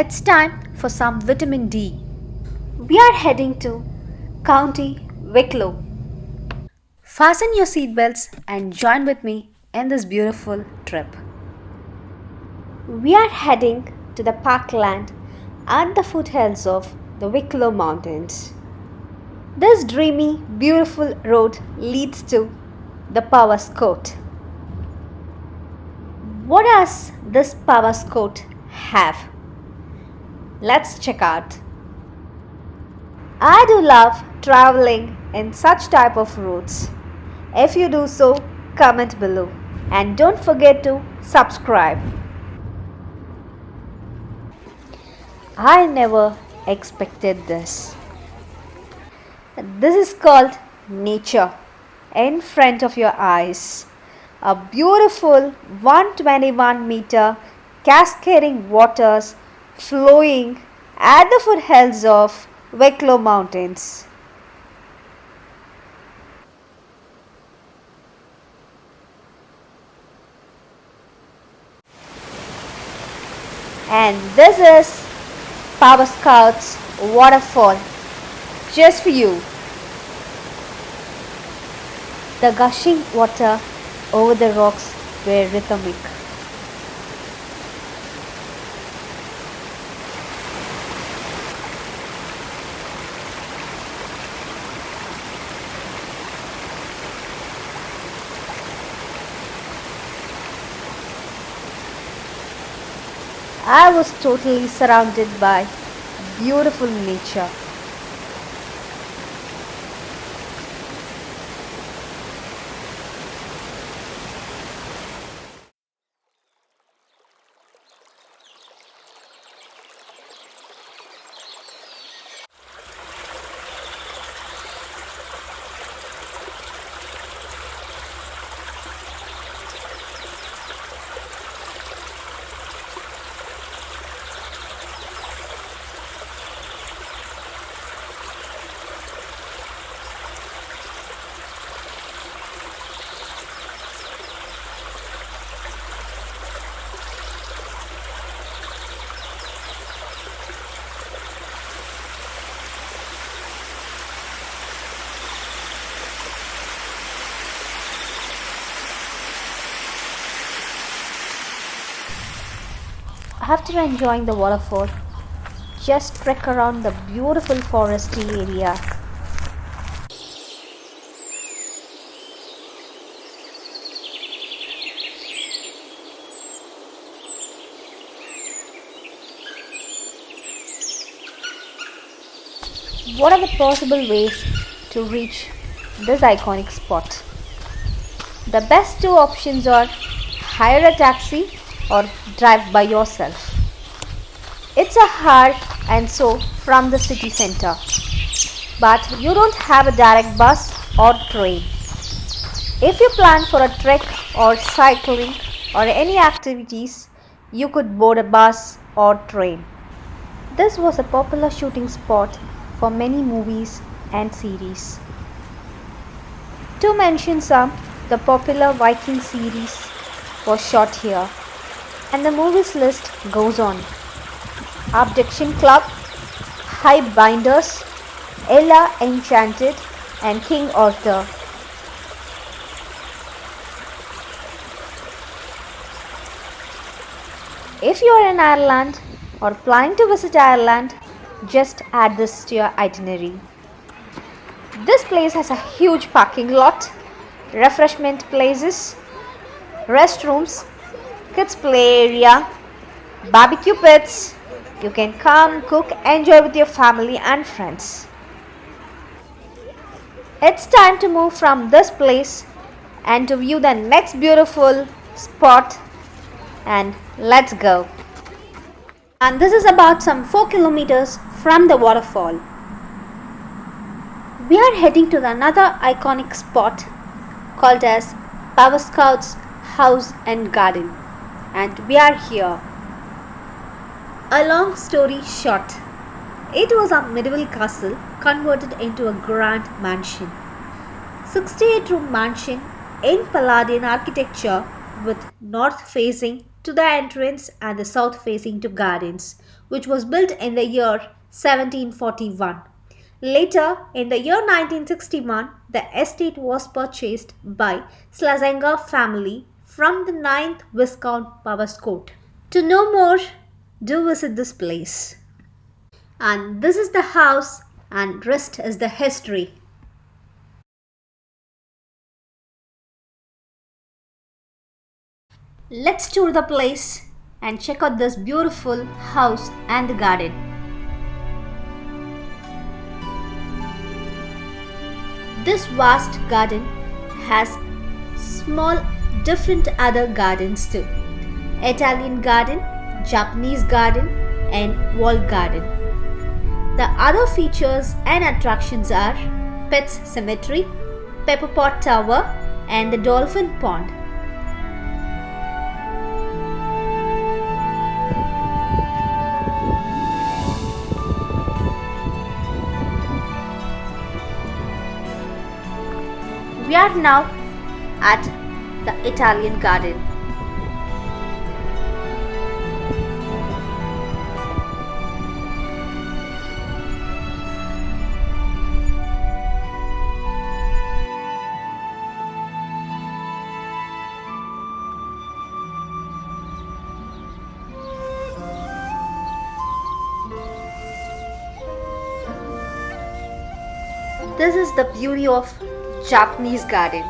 It's time for some vitamin D. We are heading to County Wicklow. Fasten your seatbelts and join with me in this beautiful trip. We are heading to the parkland at the foothills of the Wicklow mountains. This dreamy, beautiful road leads to the POWERSCOURT. What does this POWERSCOURT have? Let's check out. I do love traveling in such type of routes. If you do so, comment below and don't forget to subscribe. I never expected this. This is called nature in front of your eyes. A beautiful 121-meter cascading waters flowing at the foothills of Wicklow mountains. And this is POWERSCOURT's Waterfall, just for you. The gushing water over the rocks were rhythmic. I was totally surrounded by beautiful nature. After enjoying the waterfall, just trek around the beautiful foresty area. What are the possible ways to reach this iconic spot? The best two options are hire a taxi or drive by yourself. It's a hour and so from the city center, but you don't have a direct bus or train. If you plan for a trek or cycling or any activities, you could board a bus or train. This was a popular shooting spot for many movies and series. To mention some, the popular Viking series was shot here. And the movies list goes on. Abduction Club, High Binders, Ella Enchanted and King Arthur. If you are in Ireland or planning to visit Ireland, just add this to your itinerary. This place has a huge parking lot, refreshment places, restrooms, kids play area, barbecue pits. You can come, cook, enjoy with your family and friends. It's time to move from this place and to view the next beautiful spot, and let's go. And this is about some 4 kilometers from the waterfall. We are heading to another iconic spot called as POWERSCOURT's House and Garden. And we are here. A long story short, it was a medieval castle converted into a grand mansion. 68-room mansion in Palladian architecture with north-facing to the entrance and the south facing to gardens, which was built in the year 1741. Later, in the year 1961, the estate was purchased by Slazenger family from the 9th Viscount POWERSCOURT. To know more, do visit this place. And this is the house and rest is the history. Let's tour the place and check out this beautiful house and the garden. This vast garden has small different other gardens too. Italian garden, Japanese garden and walled garden. The other features and attractions are Pets Cemetery, Pepper Pot Tower and the Dolphin Pond. We are now at the Italian garden. This is the beauty of Japanese garden.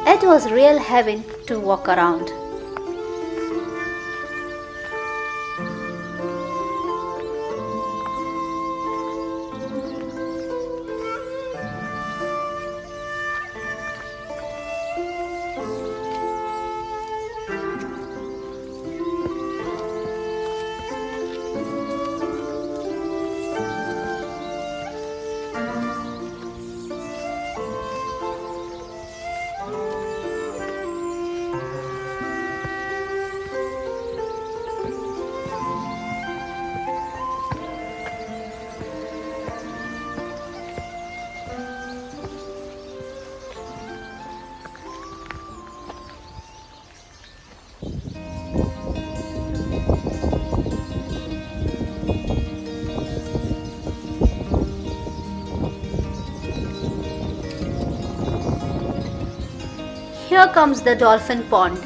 It was real heaven to walk around. Here comes the dolphin pond.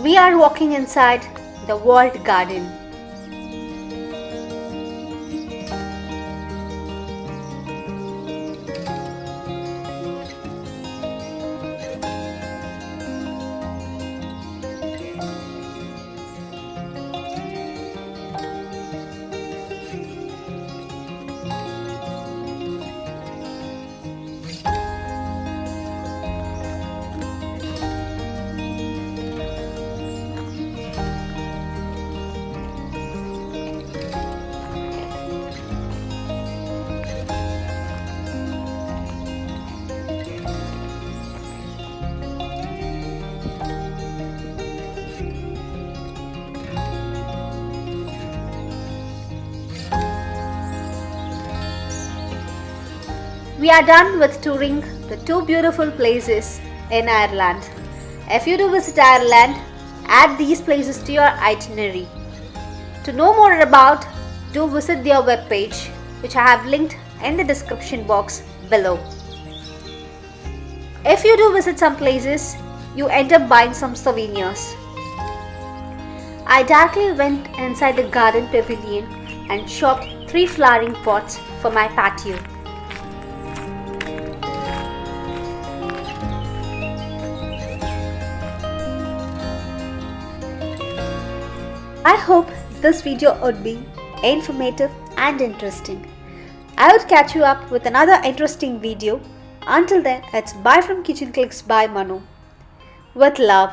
We are walking inside the walled garden. We are done with touring the two beautiful places in Ireland. If you do visit Ireland, add these places to your itinerary. To know more about, do visit their webpage, which I have linked in the description box below. If you do visit some places, you end up buying some souvenirs. I directly went inside the garden pavilion and shopped 3 flowering pots for my patio. I hope this video would be informative and interesting. I would catch you up with another interesting video. Until then, it's bye from Kitchen Clicks by Mano. With love.